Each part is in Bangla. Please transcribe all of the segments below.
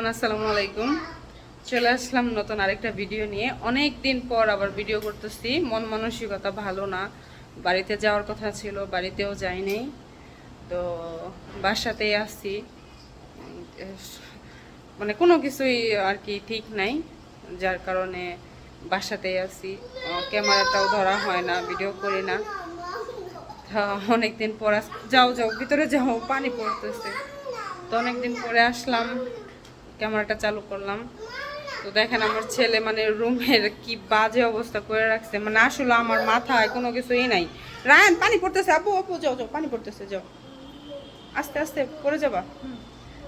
এভরিওয়ান, আসসালামু আলাইকুম। চলে আসলাম নতুন আরেকটা ভিডিও নিয়ে। অনেক দিন পর আবার ভিডিও করতেছি। মন মানসিকতা ভালো না, বাড়িতে যাওয়ার কথা ছিল, বাড়িতেও যাইনি। তো বাসাতেই আসছি, মানে কোনো কিছুই আর কি ঠিক নাই, যার কারণে বাসাতেই আসছি। ক্যামেরাটাও ধরা হয় না, ভিডিও করি না। অনেকদিন পর যাও যাও ভিতরে যাও, পানি পড়তেছে। তো অনেকদিন পরে আসলাম, ক্যামেরাটা চালু করলাম। তো দেখেন আমার ছেলে মানে রুমের কি বাজে অবস্থা করে রাখছে। মানে আসলে আমার মাথায় কোনো কিছুই নাই। রায়ান পানি পড়তেছে, আপু আপু যাও যাও, পানি পড়তেছে, যাও আস্তে আস্তে পড়ে যাবা।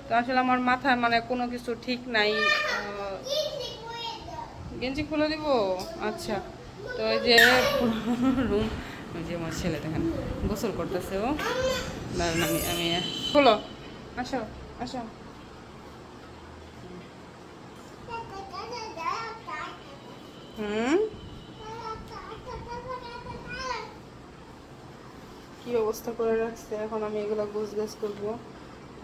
তো আসলে আমার মাথায় মানে কোনো কিছু ঠিক নাই। গেঞ্জি খুলে দিব, আচ্ছা। তো ওই যে রুম, ওই যে আমার ছেলে দেখেন গোসল করতেছে। ও দাঁড়ান, আমি আমি খোলো, আসো আসো। হুম, কি অবস্থা করে রাখছে। এখন আমি এগুলো গোছগাছ করবো।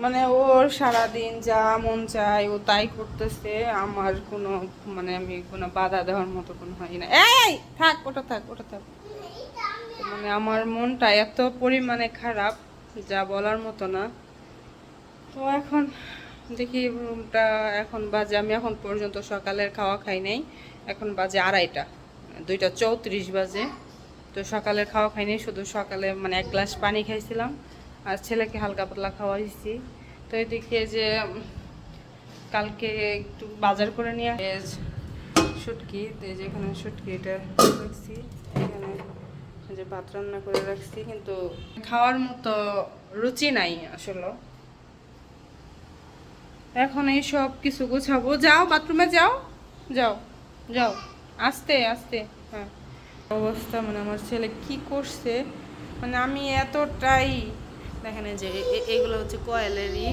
মানে ওর সারাদিন যা মন চায় ও তাই করতেছে। আমার কোনো মানে আমি কোনো বাধা দেওয়ার মতো কোনো হয় না। এই থাক, ওটা থাক, ওটা থাক। মানে আমার মনটা এত পরিমাণে খারাপ, যা বলার মতো না। তো এখন দেখি রুমটা, এখন বাজে, আমি এখন পর্যন্ত সকালের খাওয়া খাই নাই। এখন বাজে 2:30, 2:34 বাজে। তো সকালের খাওয়া খাইনি, শুধু সকালে মানে 1 গ্লাস পানি খাইছিলাম, আর ছেলেকে হালকা পাতলা খাওয়াইছি। তো এদিকে যে কালকে একটু বাজার করে নিয়ে শুটকি, যেখানে শুটকি এটা রাখছি, এখানে যে ভাত রান্না করে রাখছি, কিন্তু খাওয়ার মতো রুচি নাই আসলে। এখন এই সব কিছু গোছাবো। যাও বাথরুমে যাও, যাও যাও, আস্তে আস্তে। হ্যাঁ, অবস্থা মানে আমার ছেলে কি করছে, মানে আমি এতটাই দেখেন যে এগুলো হচ্ছে কয়েলেরই,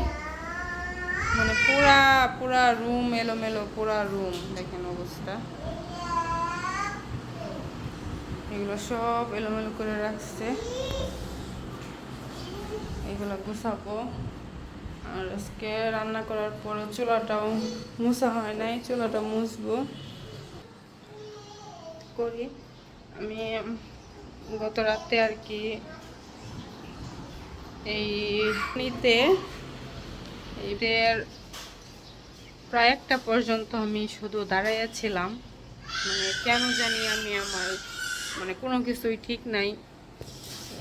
মানে পুরা পুরা রুম এলোমেলো, পুরা রুম দেখেন অবস্থা। এগুলো সব এলোমেলো করে রাখছে, এগুলো গুছাবো। আর আজকে রান্না করার পরে চুলাটাও মুছা হয় নাই, চুলাটা মুছবো করি। আমি গত রাতে আর কি এই নিতে এদের প্রায় 1টা পর্যন্ত আমি শুধু দাঁড়াইয়াছিলাম। মানে কেন জানি আমি আমার মানে কোনো কিছুই ঠিক নাই।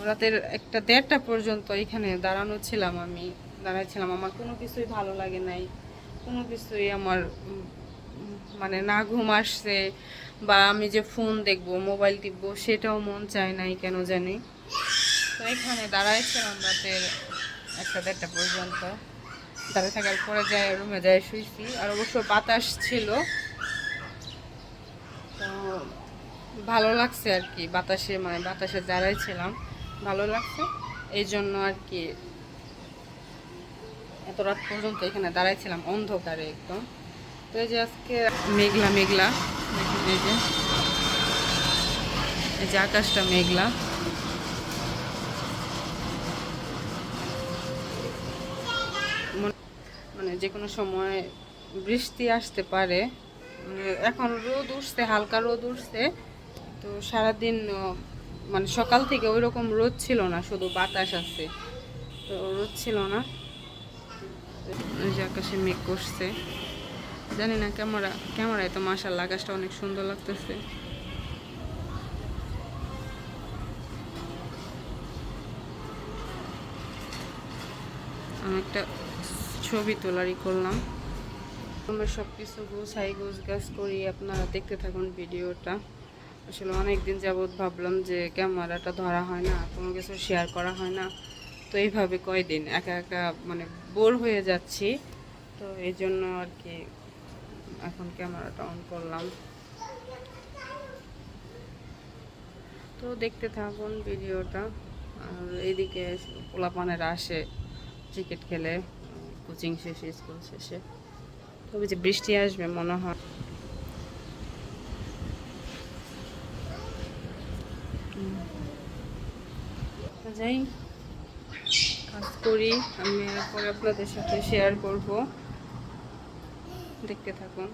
রাতের 1টা 1:30টা পর্যন্ত এখানে দাঁড়ানো ছিলাম, আমি দাঁড়াইছিলাম। আমার কোনো কিছুই ভালো লাগে নাই, কোনো কিছুই আমার মানে না ঘুম আসছে, বা আমি যে ফোন দেখবো, মোবাইল টিপবো, সেটাও মন চায় নাই কেন জানি। তো এখানে দাঁড়াইছিলাম রাতের 1টা 1:30টা পর্যন্ত। দাঁড়িয়ে থাকার পরে যাই রুমে যাই শুইছি। আর অবশ্য বাতাস ছিল, তো ভালো লাগছে আর কি। বাতাসে মানে বাতাসে দাঁড়াইছিলাম, ভালো লাগছে, এই জন্য আর কি এত রাত পর্যন্ত এখানে দাঁড়াইছিলাম অন্ধকারে একদম। তো এই যে আজকে মেঘলা মেঘলা, এই যে এই যে আকাশটা মেঘলা। মানে যে কোনো সময় বৃষ্টি আসতে পারে। মানে এখন রোদ উঠছে, হালকা রোদ উঠছে। তো সারাদিন মানে সকাল থেকে ওই রকম রোদ ছিল না, শুধু বাতাস আছে, তো রোদ ছিল না। ওই যে আকাশে মেঘ করছে, জানি না ক্যামেরায় তো মাশাআল্লাহ আকাশটা অনেক সুন্দর লাগতেছে। আমি একটা ছবি তোলারই করলাম। আমরা সব কিছু গোছ করি, আপনারা দেখতে থাকুন ভিডিওটা। আসলে অনেক দিন যাবৎ ভাবলাম যে ক্যামেরাটা ধরা হয় না, কোনো কিছু শেয়ার করা হয় না। তো এইভাবে কয়দিন একা একা মানে বোর হয়ে যাচ্ছি, তো এই জন্য আর কি এখন ক্যামেরাটা অন করলাম। তো দেখতে থাকুন ভিডিওটা। আর এইদিকে পোলাপানেরা আসে ক্রিকেট খেলে, কোচিং শেষে, স্কুল শেষে। তবে যে বৃষ্টি আসবে মনে হয়। যাই কাজ করি, আমি পরে আপনাদের সাথে শেয়ার করব। দেখতে থাকুন।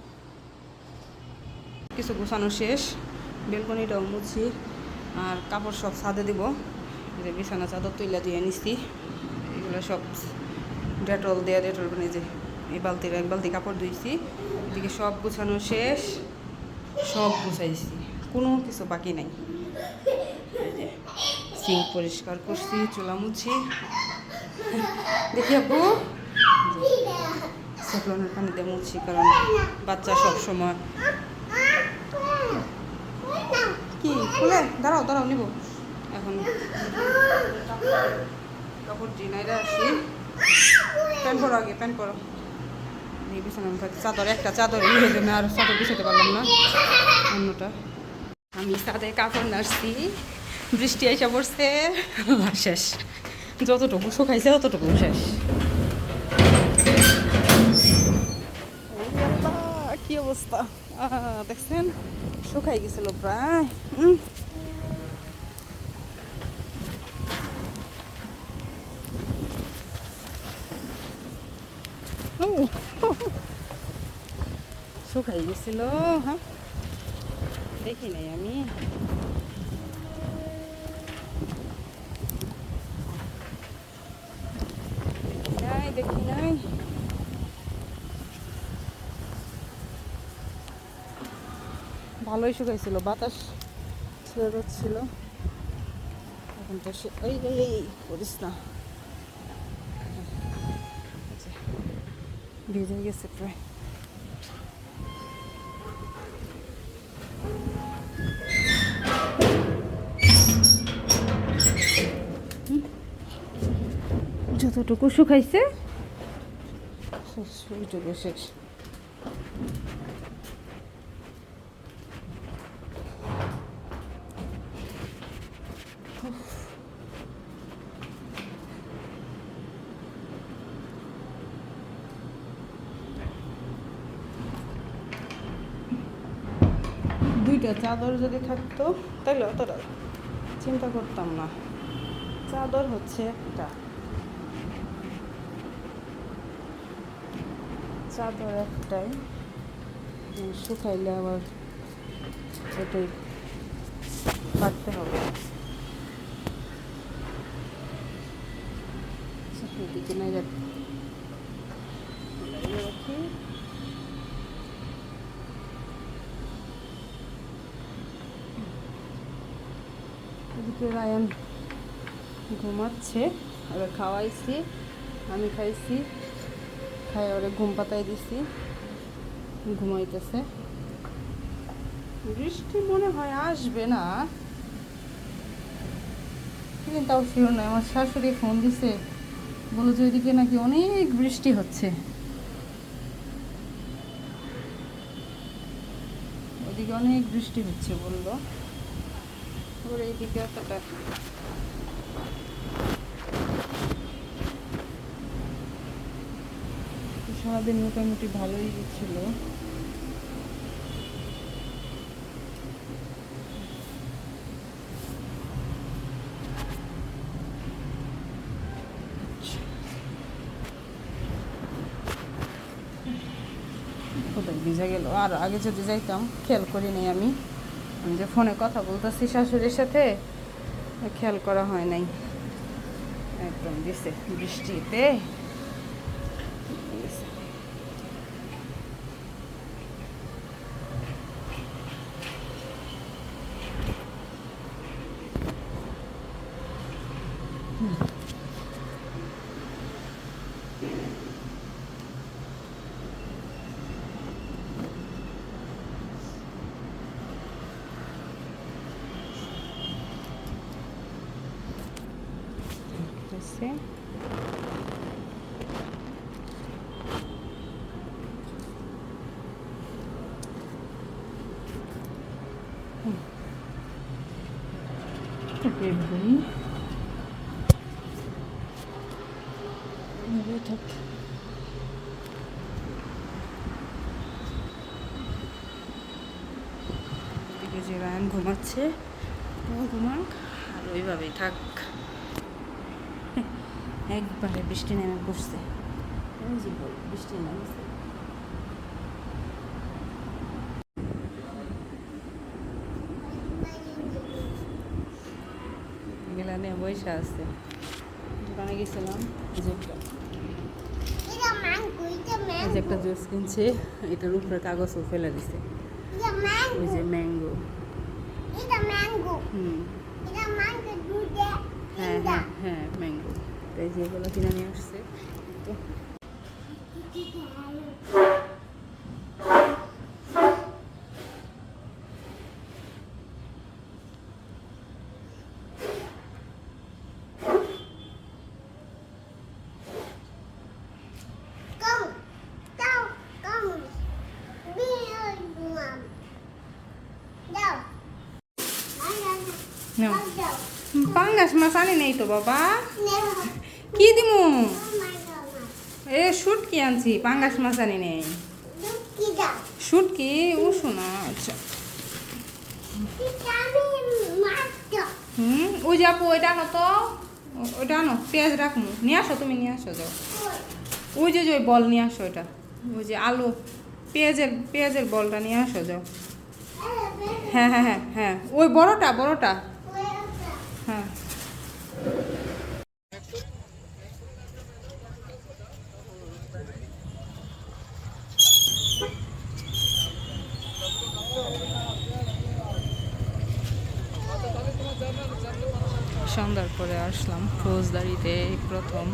কিছু গোছানো শেষ, বেলকনিটাও মুছি আর কাপড় সব ছাদে দিব। এই যে বিছানা চাদর তুইলা দিয়ে নিচ্ছি, এগুলো সব ডেটল দেওয়া, ডেটল মানে যে এই বালতির এক বালতি কাপড় ধুইছি। এদিকে সব গোছানো শেষ, সব গুছাইছি, কোনো কিছু বাকি নাই। এই যে সিঙ্ক পরিষ্কার করছি, চুলা মুছি। দেখি আপু, সেফলনের পানিতে মুছি, কারণ বাচ্চা সব সময় কি খুলে দাঁড়াও দাঁড়াও নিব। এখন কাপড় জিনাইরা আসি, প্যান্ট পরো আগে, প্যান্ট পরো। এই বিছানা চাদর, একটা চাদর এই জন্য আর চাদর বিছাতে পারলাম না অন্যটা। আমি ছাদে কাপড় নাড়ছি, বৃষ্টি এসে পড়ছে, শেষ। যতটুকু শুকাইছে ততটুকু শেষ। কি অবস্থা দেখছেন, শুকাই গেছিল প্রায়। শুকাই গেছিল, হ্যাঁ দেখি নাই আমি। দেখি নাই, ভালোই শুকাইছিল, বাতাস ছেড়ে যাচ্ছিল। এখন তো সে এই করিস না, ভিজে গেছে প্রায়। যতটুকু শুকাইছে শেষ, ওইটুকু শেষ। দুইটা চাদর যদি থাকতো তাহলে অতটা চিন্তা করতাম না। চাদর হচ্ছে একটা, চাদর একটাই, শুকাইলে আবার ওটাই কাটতে হবে। এদিকে নাই রাখি, এদিকে রায়ান ঘুমাচ্ছে, ওরা খাওয়াইছি, আমি খাইছি, খাই ওরে ঘুম পাতাই দিছি, ঘুমাইতেছে। বৃষ্টি মনে হয় আসবে না, কিন্তু তাও শিওর নয়। আমার শাশুড়ি ফোন দিছে, বলো যে ওইদিকে নাকি অনেক বৃষ্টি হচ্ছে, ওইদিকে অনেক বৃষ্টি হচ্ছে বললো। ওর এইদিকে এতটা সারাদিন মোটামুটি ভালোই ছিল। কোথায় ভিজে গেল, আর আগে যদি যাইতাম খেয়াল করি নাই আমি, যে ফোনে কথা বলতেছি শাশুড়ির সাথে, খেয়াল করা হয় নাই। একদম দিছে বৃষ্টিতে। যে রায়ান ঘুমাচ্ছে, ঘুমাক আর ওইভাবেই থাক। একবারে বৃষ্টি নেমে পড়ছে, বৃষ্টি নেমেছে। বৈশা আছে। দোকানে গেছিলাম, এই যে একটা জুস কিনছে, এটার উপরে কাগজও ফেলে দিছে। ওই যে ম্যাঙ্গো। হুম, হ্যাঁ হ্যাঁ হ্যাঁ ম্যাঙ্গো। তাই যেগুলো কিনে নিয়ে আসছে তো। নাও। পাঙ্গাস মাছ আনি নেই তো বাবা, কি দিমু? এ শুটকি আনছি, পাঙ্গাস মাছ আনি নেই। শুটকি ও শোনা, আচ্ছা। ওই যে আপু ওইটা আনো তো, ওইটা আনো, পেঁয়াজ রাখমু, নিয়ে আসো, তুমি নিয়ে আসো যাও। ওই যে ওই বল নিয়ে আসো, ওইটা ওই যে আলু পেঁয়াজের বলটা নিয়ে আসো যাও। হ্যাঁ হ্যাঁ হ্যাঁ হ্যাঁ, ওই বড়টা হ্যাঁ। সন্ধ্যার পরে আসলাম ফৌজদারিতে প্রথম।